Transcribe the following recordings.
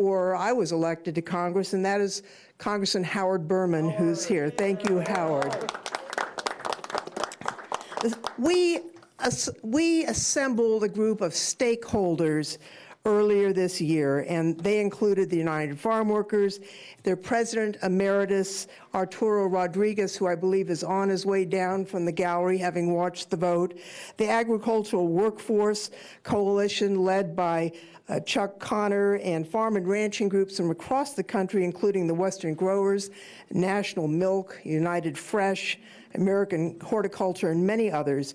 Or I was elected to Congress, and that is Congressman Howard Berman, who's here. Thank you, Howard. We assembled a group of stakeholders earlier this year, and they included the United Farm Workers, their President Emeritus, Arturo Rodriguez, who I believe is on his way down from the gallery having watched the vote, the Agricultural Workforce Coalition led by Chuck Connor, and farm and ranching groups from across the country, including the Western Growers, National Milk, United Fresh, American Horticulture, and many others.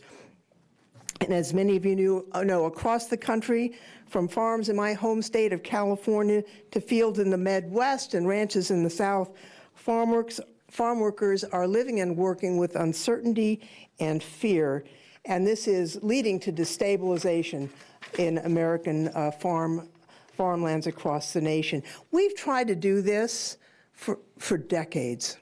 And as many of you know, across the country, from farms in my home state of California to fields in the Midwest and ranches in the South, farm workers are living and working with uncertainty and fear, and this is leading to destabilization in American farmlands across the nation. We've tried to do this for decades.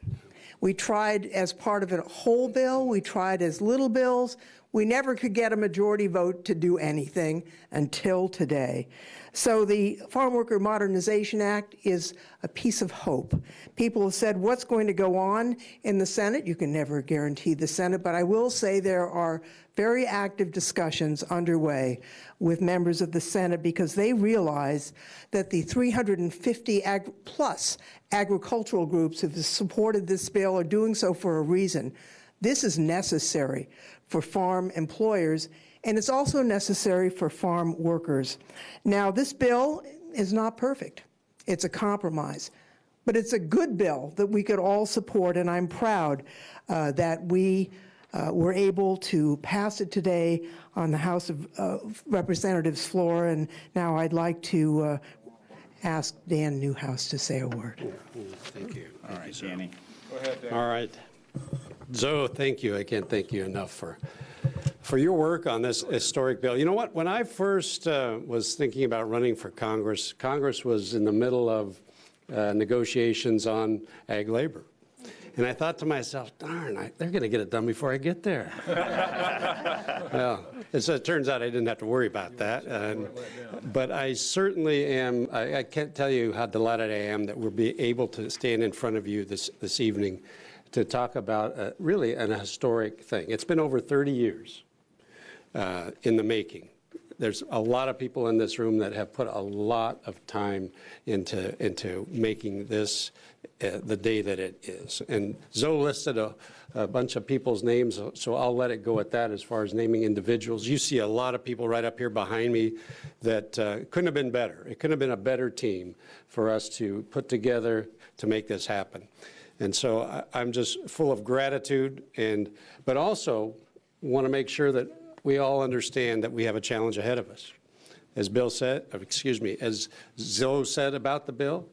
We tried as part of a whole bill, we tried as little bills. We never could get a majority vote to do anything until today. So the Farm Worker Modernization Act is a piece of hope. People have said, what's going to go on in the Senate? You can never guarantee the Senate, but I will say there are very active discussions underway with members of the Senate because they realize that the 350 plus agricultural groups who have supported this bill are doing so for a reason. This is necessary for farm employers, and it's also necessary for farm workers. Now, this bill is not perfect. It's a compromise, but it's a good bill that we could all support, and I'm proud that we were able to pass it today on the House of Representatives floor, and now I'd like to ask Dan Newhouse to say a word. Thank you. All right, Danny. Go ahead, Dan. All right. Zoe, thank you. I can't thank you enough for your work on this historic bill. You know what? When I first was thinking about running for Congress, Congress was in the middle of negotiations on ag labor. And I thought to myself, darn, they're going to get it done before I get there. Well, it turns out I didn't have to worry about that. But I certainly am, I can't tell you how delighted I am that we'll be able to stand in front of you this evening to talk about really an historic thing. It's been over 30 years in the making. There's a lot of people in this room that have put a lot of time into making this the day that it is. And Zoe listed a bunch of people's names, so I'll let it go at that as far as naming individuals. You see a lot of people right up here behind me that couldn't have been better. It couldn't have been a better team for us to put together to make this happen. And so I'm just full of gratitude, but also want to make sure that we all understand that we have a challenge ahead of us. As as Zoe said about the bill,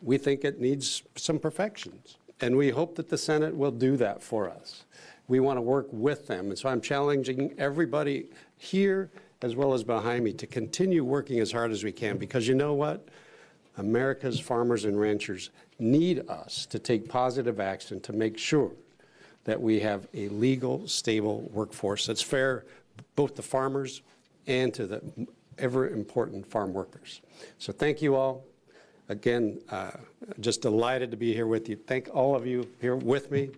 we think it needs some perfections. And we hope that the Senate will do that for us. We want to work with them. And so I'm challenging everybody here as well as behind me to continue working as hard as we can, because you know what? America's farmers and ranchers need us to take positive action to make sure that we have a legal, stable workforce that's fair both to farmers and to the ever important farm workers. So thank you all. Again, just delighted to be here with you. Thank all of you here with me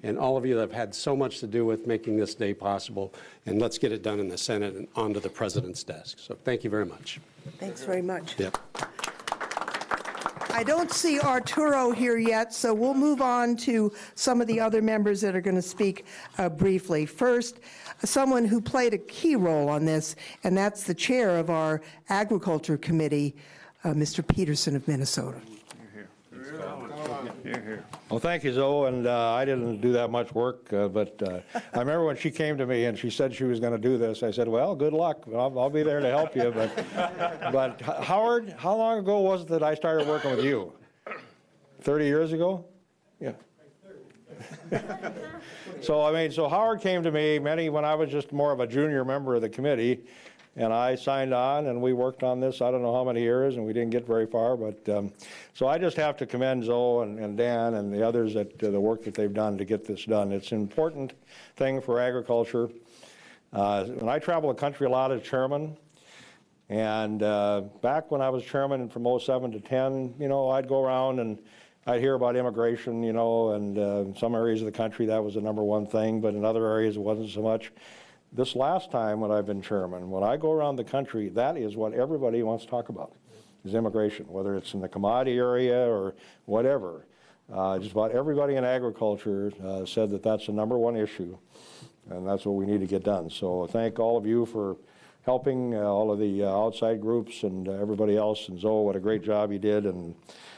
and all of you that have had so much to do with making this day possible. And let's get it done in the Senate and onto the President's desk. So thank you very much. Thanks very much. Yep. I don't see Arturo here yet, so we'll move on to some of the other members that are going to speak briefly. First, someone who played a key role on this, and that's the chair of our Agriculture Committee, Mr. Peterson of Minnesota. Well, thank you, Zoe, and I didn't do that much work, but I remember when she came to me and she said she was going to do this, I said, well, good luck. I'll be there to help you. But Howard, how long ago was it that I started working with you? 30 years ago? Yeah. So Howard came to me when I was just more of a junior member of the committee, and I signed on, and we worked on this, I don't know how many years, and we didn't get very far. But so I just have to commend Zoe and Dan and the others at the work that they've done to get this done. It's an important thing for agriculture. When I travel the country a lot as chairman, And back when I was chairman from '07 to '10, you know, I'd go around and I'd hear about immigration, you know, and in some areas of the country that was the #1 thing, but in other areas it wasn't so much. This last time when I've been chairman, when I go around the country, that is what everybody wants to talk about, is immigration, whether it's in the commodity area or whatever. Just about everybody in agriculture said that that's the #1 issue, and that's what we need to get done. So thank all of you for helping, all of the outside groups and everybody else. And Zoe, what a great job you did, and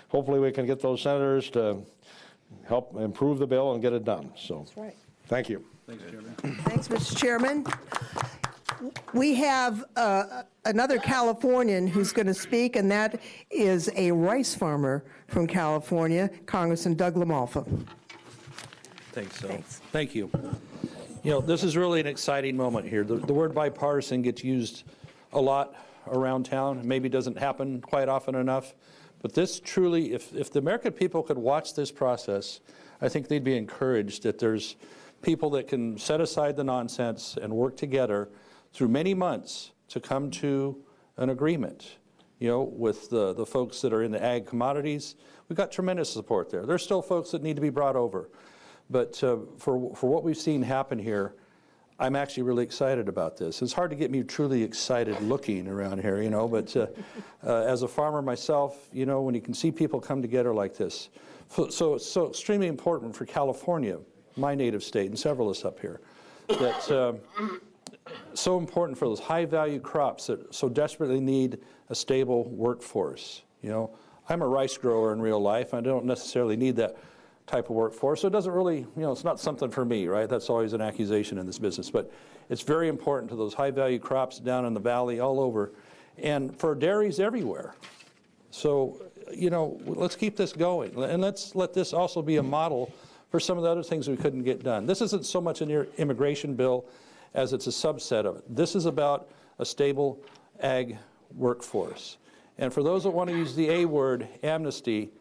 hopefully we can get those senators to help improve the bill and get it done. So, That's right. thank you. Thanks, Chairman. Thanks, Mr. Chairman. We have another Californian who's going to speak, and that is a rice farmer from California, Congressman Doug LaMalfa. Thanks, Zoe. Thanks. Thank you. You know, this is really an exciting moment here. The word bipartisan gets used a lot around town. Maybe doesn't happen quite often enough. But this truly, if the American people could watch this process, I think they'd be encouraged that there's people that can set aside the nonsense and work together through many months to come to an agreement, you know, with the folks that are in the ag commodities. We've got tremendous support there. There's still folks that need to be brought over. But for what we've seen happen here, I'm actually really excited about this. It's hard to get me truly excited looking around here, you know, but as a farmer myself, you know, when you can see people come together like this. So it's so extremely important for California, my native state, and several of us up here, that so important for those high-value crops that so desperately need a stable workforce. You know, I'm a rice grower in real life. I don't necessarily need that type of workforce, so it doesn't really, you know, it's not something for me, right? That's always an accusation in this business, but it's very important to those high-value crops down in the valley, all over, and for dairies everywhere. So, you know, let's keep this going, and let's let this also be a model for some of the other things we couldn't get done. This isn't so much an immigration bill as it's a subset of it. This is about a stable ag workforce. And for those that want to use the A word, amnesty,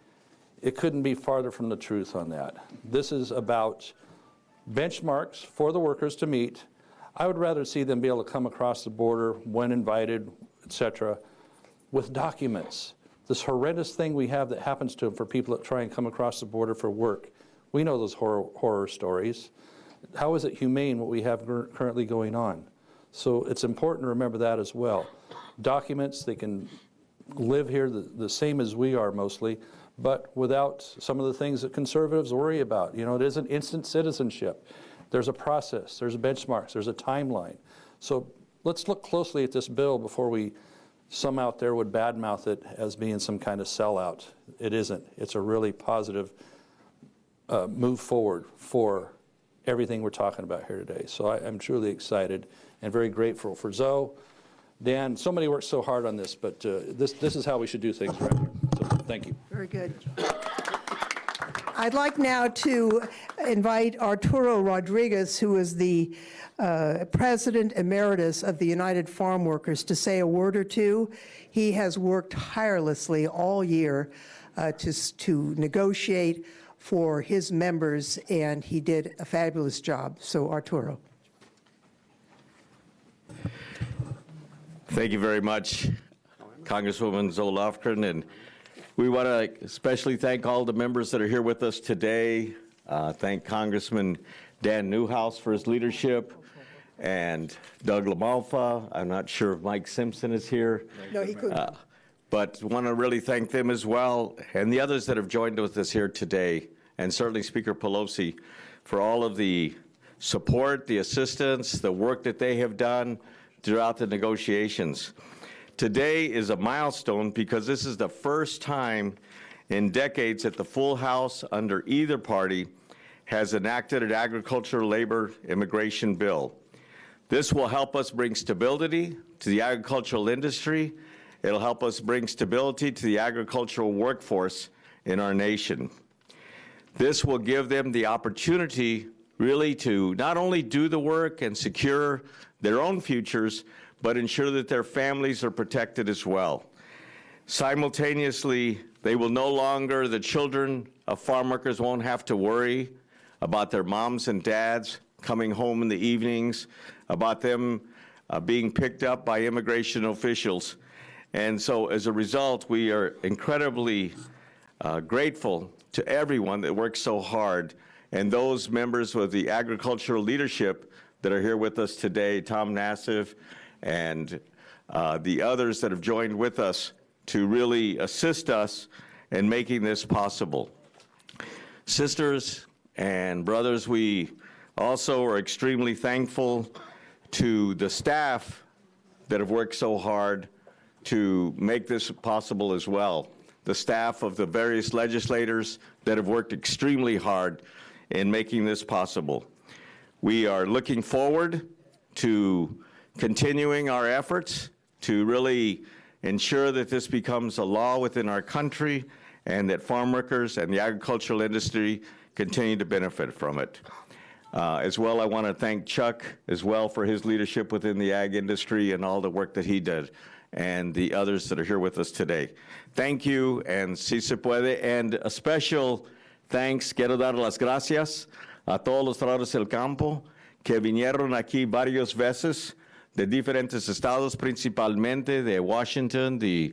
it couldn't be farther from the truth on that. This is about benchmarks for the workers to meet. I would rather see them be able to come across the border when invited, et cetera, with documents. This horrendous thing we have that happens to them for people that try and come across the border for work. We know those horror stories. How is it humane what we have currently going on? So it's important to remember that as well. Documents, they can live here the same as we are mostly, but without some of the things that conservatives worry about. You know, it isn't instant citizenship. There's a process, there's benchmarks, there's a timeline. So let's look closely at this bill before some out there would badmouth it as being some kind of sellout. It isn't. It's a really positive move forward for everything we're talking about here today. So I'm truly excited and very grateful for Zoe, Dan. Somebody worked so hard on this, but this is how we should do things around here. So thank you. Very good. I'd like now to invite Arturo Rodriguez, who is the President Emeritus of the United Farm Workers, to say a word or two. He has worked tirelessly all year to negotiate for his members, and he did a fabulous job. So, Arturo. Thank you very much, Congresswoman Zoe Lofgren, and we want to especially thank all the members that are here with us today. Thank Congressman Dan Newhouse for his leadership, and Doug LaMalfa. I'm not sure if Mike Simpson is here. No, he couldn't. But want to really thank them as well, and the others that have joined with us here today, and certainly Speaker Pelosi for all of the support, the assistance, the work that they have done throughout the negotiations. Today is a milestone because this is the first time in decades that the full House under either party has enacted an agricultural labor immigration bill. This will help us bring stability to the agricultural industry. It'll help us bring stability to the agricultural workforce in our nation. This will give them the opportunity really to not only do the work and secure their own futures, but ensure that their families are protected as well. Simultaneously, the children of farm workers won't have to worry about their moms and dads coming home in the evenings, about them being picked up by immigration officials. And so as a result, we are incredibly grateful to everyone that works so hard, and those members of the agricultural leadership that are here with us today, Tom Nassif and the others that have joined with us to really assist us in making this possible. Sisters and brothers, we also are extremely thankful to the staff that have worked so hard to make this possible as well. The staff of the various legislators that have worked extremely hard in making this possible. We are looking forward to continuing our efforts to really ensure that this becomes a law within our country and that farm workers and the agricultural industry continue to benefit from it. As well, I want to thank Chuck as well for his leadership within the ag industry and all the work that he did, and the others that are here with us today. Thank you, and si se puede. And a special thanks, quiero dar las gracias a todos los trabajadores del campo que vinieron aquí varias veces de diferentes estados, principalmente de Washington, del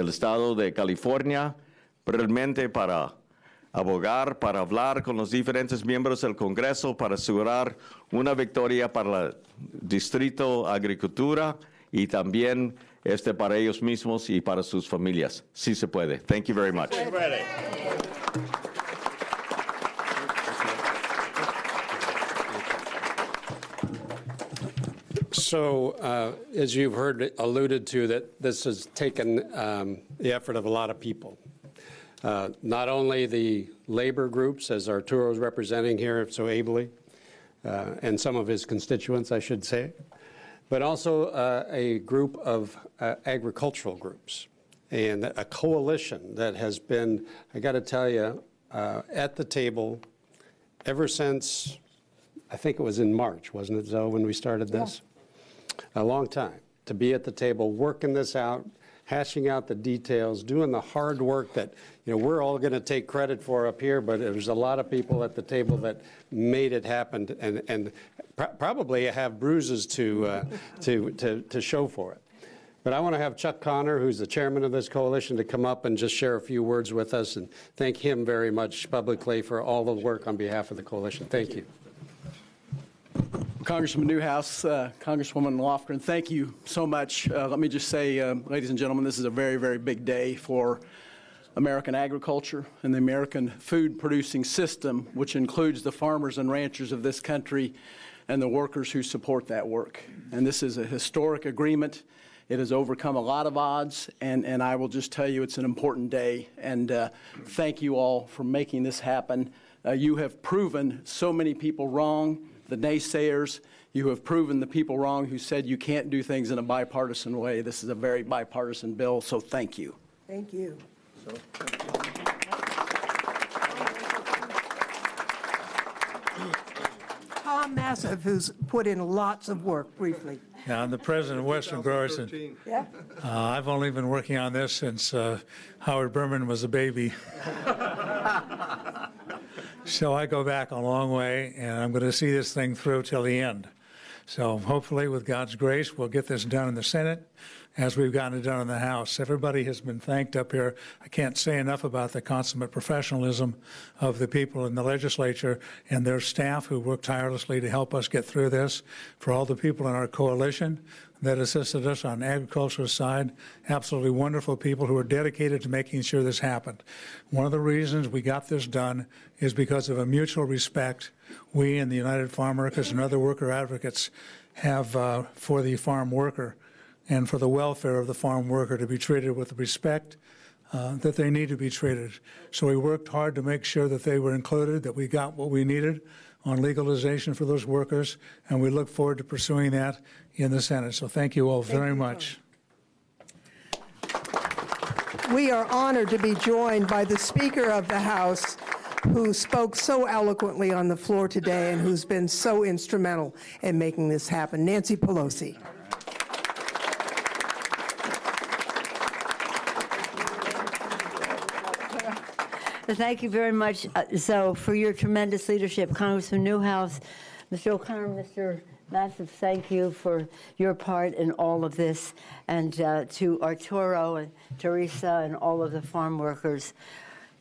estado de California, realmente para abogar, para hablar con los diferentes miembros del Congreso, para asegurar una victoria para el Distrito Agricultura y también para ellos mismos y para sus familias. Sí se puede. Thank you very much. So, as you've heard alluded to, that this has taken the effort of a lot of people. Not only the labor groups, as Arturo is representing here so ably, and some of his constituents, I should say, but also a group of agricultural groups and a coalition that has been, I got to tell you, at the table ever since, I think it was in March, wasn't it, Zoe, when we started this? A long time, to be at the table, working this out, hashing out the details, doing the hard work that, we're all going to take credit for up here, but there's a lot of people at the table that made it happen and probably have bruises to show for it. But I want to have Chuck Connor, who's the chairman of this coalition, to come up and just share a few words with us and thank him very much publicly for all the work on behalf of the coalition. Thank you. Congressman Newhouse, Congresswoman Lofgren, thank you so much. Let me just say, ladies and gentlemen, this is a very, very big day for American agriculture and the American food producing system, which includes the farmers and ranchers of this country and the workers who support that work. And this is a historic agreement. It has overcome a lot of odds, and I will just tell you it's an important day. And thank you all for making this happen. You have proven so many people wrong. The naysayers, you have proven the people wrong who said you can't do things in a bipartisan way. This is a very bipartisan bill, so thank you. Thank you. Tom Nassif, who's put in lots of work, briefly. Yeah, I'm the president of Western Growers, and Yeah. I've only been working on this since Howard Berman was a baby. So I go back a long way, and I'm going to see this thing through till the end. So hopefully, with God's grace, we'll get this done in the Senate as we've gotten it done in the House. Everybody has been thanked up here. I can't say enough about the consummate professionalism of the people in the legislature and their staff who worked tirelessly to help us get through this, for all the people in our coalition that assisted us on the agricultural side, absolutely wonderful people who are dedicated to making sure this happened. One of the reasons we got this done is because of a mutual respect we and the United Farm Workers and other worker advocates have for the farm worker and for the welfare of the farm worker to be treated with the respect that they need to be treated. So we worked hard to make sure that they were included, that we got what we needed on legalization for those workers, and we look forward to pursuing that in the Senate. So thank you all very much. We are honored to be joined by the Speaker of the House, who spoke so eloquently on the floor today and who's been so instrumental in making this happen, Nancy Pelosi. Thank you very much, Zoe, for your tremendous leadership. Congressman Newhouse, Mr. O'Connor, Mr. Massive thank you for your part in all of this, and to Arturo and Teresa and all of the farm workers.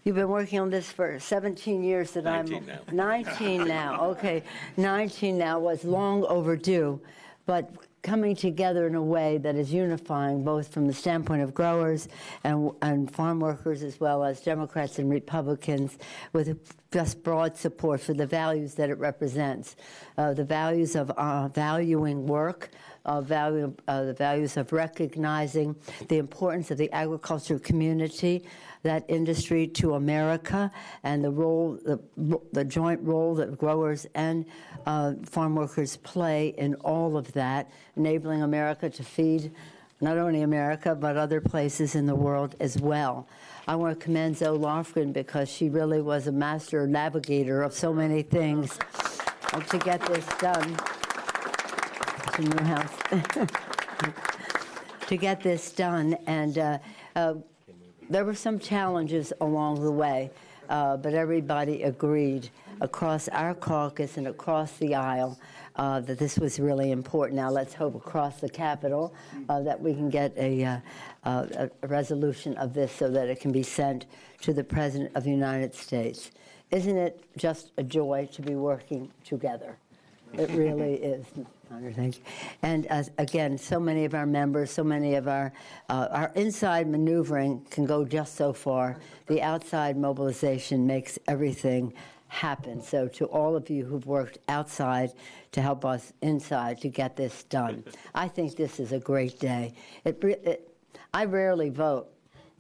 You've been working on this for 17 years that 19 now. 19 now, okay. 19 now was long overdue, but coming together in a way that is unifying both from the standpoint of growers and farm workers, as well as Democrats and Republicans, with just broad support for the values that it represents. The values of valuing work, the values of recognizing the importance of the agricultural community, that industry to America, and the role, the joint role that growers and farm workers play in all of that, enabling America to feed not only America, but other places in the world as well. I want to commend Zoe Lofgren because she really was a master navigator of so many things to get this done. To Newhouse. To get this done, and there were some challenges along the way, but everybody agreed across our caucus and across the aisle that this was really important. Now let's hope across the Capitol that we can get a resolution of this so that it can be sent to the President of the United States. Isn't it just a joy to be working together? It really is. Thank you. And again, so many of our members, so many of our inside maneuvering can go just so far. The outside mobilization makes everything happen. So to all of you who've worked outside to help us inside to get this done, I think this is a great day. I rarely vote.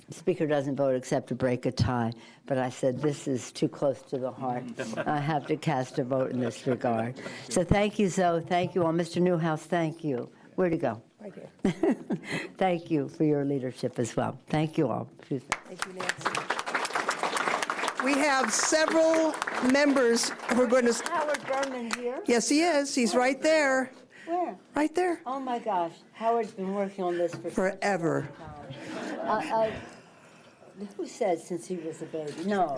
The Speaker doesn't vote except to break a tie, but I said this is too close to the heart. I have to cast a vote in this regard. So thank you, Zoe. Thank you all. Mr. Newhouse, thank you. Where'd he go? Right here. Thank you for your leadership as well. Thank you all. Excuse me. Thank you, Nancy. We have several members who are going to... Howard Berman here? Yes, he is. He's right there. Where? Right there. Oh, my gosh. Howard's been working on this for Forever. Who said since he was a baby? No.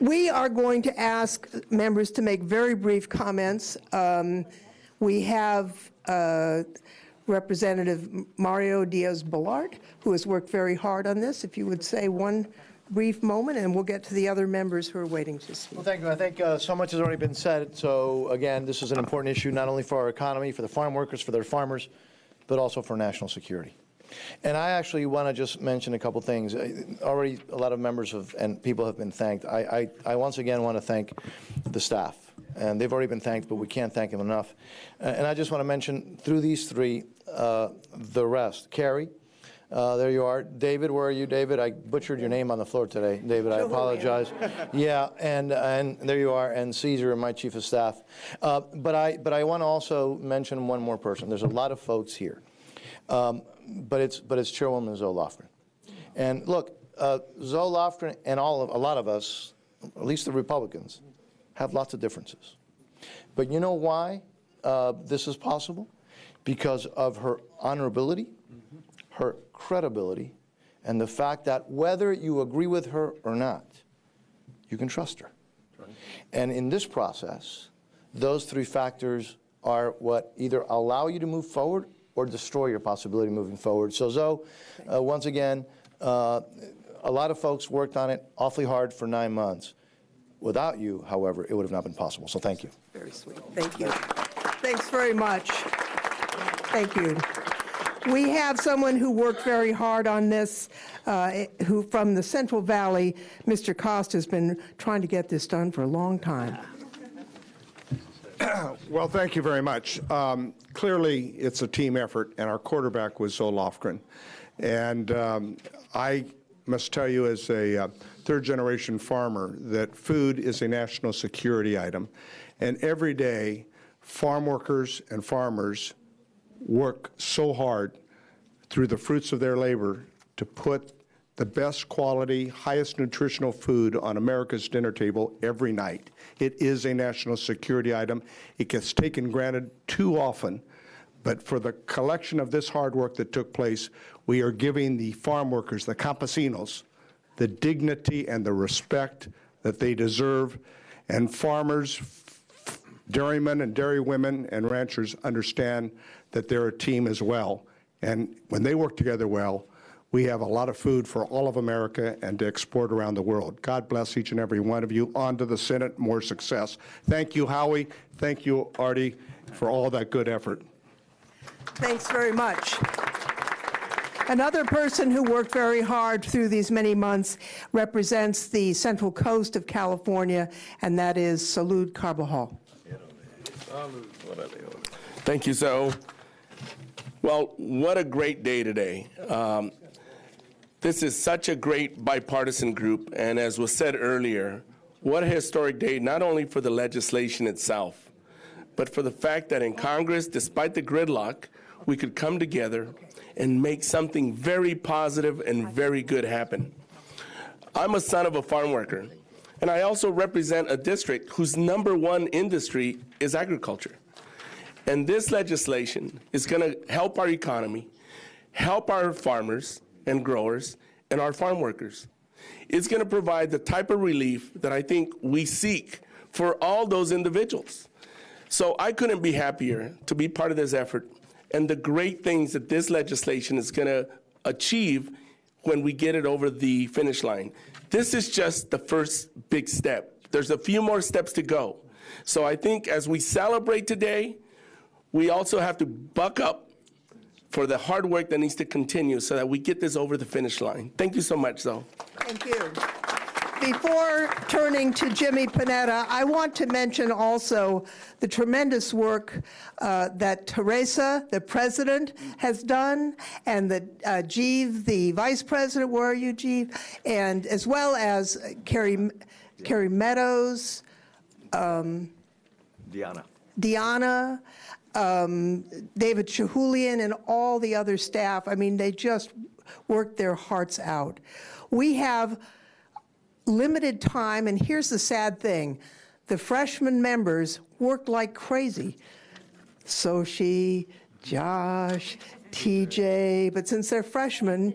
We are going to ask members to make very brief comments. We have Representative Mario Diaz-Balart, who has worked very hard on this. If you would say one brief moment, and we'll get to the other members who are waiting to speak. Well, thank you. I think so much has already been said. So, again, this is an important issue not only for our economy, for the farm workers, for their farmers, but also for national security. And I actually want to just mention a couple things. Already a lot of members and people have been thanked. I once again want to thank the staff. And they've already been thanked, but we can't thank them enough. And I just want to mention through these three, the rest. Carrie, there you are. David, where are you, David? I butchered your name on the floor today. David, I apologize. Yeah, and there you are. And Caesar, my chief of staff. But I want to also mention one more person. There's a lot of folks here. But it's Chairwoman Zoe Lofgren. And look, Zoe Lofgren and a lot of us, at least the Republicans, have lots of differences. But you know why this is possible? Because of her honorability, her credibility, and the fact that whether you agree with her or not, you can trust her. Right. And in this process, those three factors are what either allow you to move forward or destroy your possibility of moving forward. So Zoe, once again, a lot of folks worked on it awfully hard for 9 months. Without you, however, it would have not been possible. So thank you. Very sweet. Thank you. Thanks very much. Thank you. We have someone who worked very hard on this, who from the Central Valley, Mr. Costa, has been trying to get this done for a long time. Well, thank you very much. Clearly, it's a team effort, and our quarterback was Zoe Lofgren. And I must tell you, as a third-generation farmer, that food is a national security item. And every day, farm workers and farmers work so hard through the fruits of their labor to put the best quality, highest nutritional food on America's dinner table every night. It is a national security item. It gets taken granted too often, but for the collection of this hard work that took place, we are giving the farm workers, the campesinos, the dignity and the respect that they deserve. And farmers, dairymen and dairywomen and ranchers understand that they're a team as well. And when they work together well, we have a lot of food for all of America and to export around the world. God bless each and every one of you. On to the Senate, more success. Thank you, Howie. Thank you, Artie, for all that good effort. Thanks very much. Another person who worked very hard through these many months represents the Central Coast of California, and that is Salud Carbajal. Thank you, Zoe. Well, what a great day today. This is such a great bipartisan group, and as was said earlier, what a historic day, not only for the legislation itself, but for the fact that in Congress, despite the gridlock, we could come together and make something very positive and very good happen. I'm a son of a farm worker, and I also represent a district whose #1 industry is agriculture. And this legislation is going to help our economy, help our farmers and growers, and our farm workers. It's going to provide the type of relief that I think we seek for all those individuals. So I couldn't be happier to be part of this effort and the great things that this legislation is going to achieve when we get it over the finish line. This is just the first big step. There's a few more steps to go. So I think as we celebrate today, we also have to buck up for the hard work that needs to continue so that we get this over the finish line. Thank you so much, Zoe. Thank you. Before turning to Jimmy Panetta, I want to mention also the tremendous work that Teresa, the president, has done, and that Jeeve, the vice president, where are you, Jeeve? And as well as Carrie Meadows, Diana. David Chahulian, and all the other staff. I mean, they just worked their hearts out. We have limited time, and here's the sad thing. The freshman members worked like crazy. Sochi, Josh, TJ, but since they're freshmen,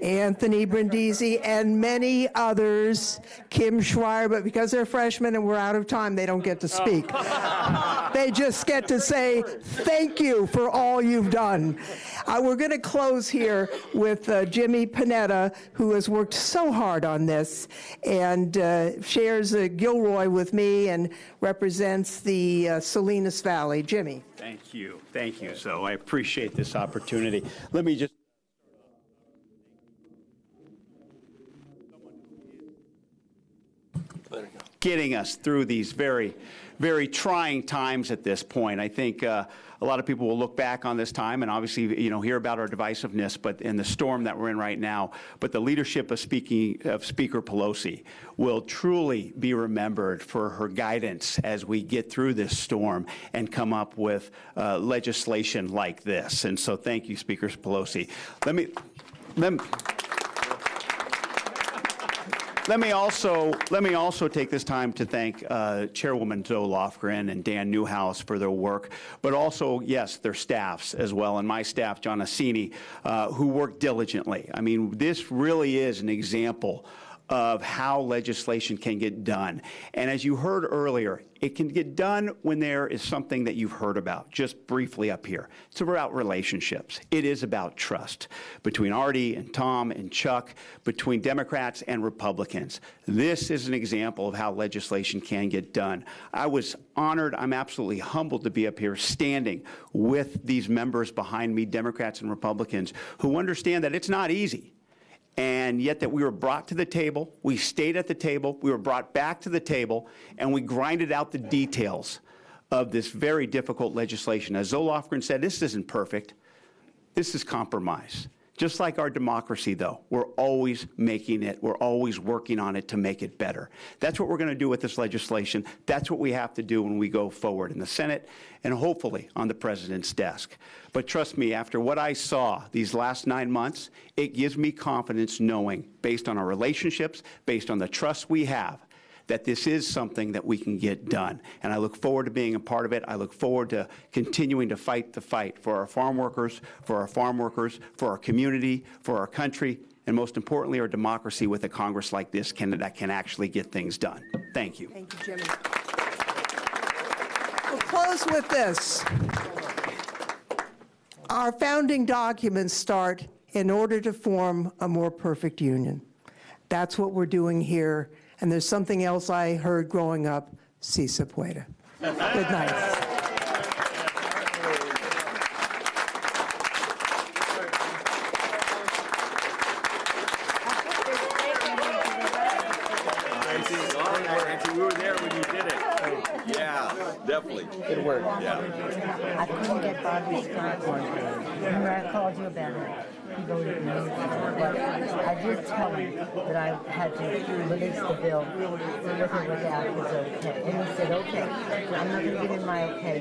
Anthony Brindisi, and many others, Kim Schreier, but because they're freshmen and we're out of time, they don't get to speak. They just get to say, thank you for all you've done. We're going to close here with Jimmy Panetta, who has worked so hard on this and shares Gilroy with me and represents the Salinas Valley. Jimmy. Thank you. Thank you. So I appreciate this opportunity. Let me just getting us through these very, very trying times at this point. I think a lot of people will look back on this time and obviously, hear about our divisiveness, but in the storm that we're in right now. But the leadership of Speaker Pelosi will truly be remembered for her guidance as we get through this storm and come up with legislation like this. And so, thank you, Speaker Pelosi. Let me also take this time to thank Chairwoman Zoe Lofgren and Dan Newhouse for their work, but also, yes, their staffs as well, and my staff, John Assini, who worked diligently. I mean, this really is an example of how legislation can get done. And as you heard earlier, it can get done when there is something that you've heard about, just briefly up here. It's about relationships. It is about trust between Artie and Tom and Chuck, between Democrats and Republicans. This is an example of how legislation can get done. I was honored, I'm absolutely humbled to be up here standing with these members behind me, Democrats and Republicans, who understand that it's not easy. And yet that we were brought to the table, we stayed at the table, we were brought back to the table, and we grinded out the details of this very difficult legislation. As Zoe Lofgren said, this isn't perfect. This is compromise. Just like our democracy, though, we're always making it, we're always working on it to make it better. That's what we're going to do with this legislation. That's what we have to do when we go forward in the Senate and hopefully on the president's desk. But trust me, after what I saw these last 9 months, it gives me confidence knowing, based on our relationships, based on the trust we have, that this is something that we can get done. And I look forward to being a part of it. I look forward to continuing to fight the fight for our farm workers, for our community, for our country, and most importantly, our democracy with a Congress like this that can actually get things done. Thank you. Thank you, Jimmy. We'll close with this. Our founding documents start, "In order to form a more perfect union." That's what we're doing here. And there's something else I heard growing up, "Si se puede." Good night. We were there when you did it. Yeah, definitely. Good work. Yeah. I couldn't get Bobby Scott one day. Remember I called you about it? He voted no. But I did tell him that I had to release the bill with or without was okay. And he said, okay. I'm not going to give him my okay.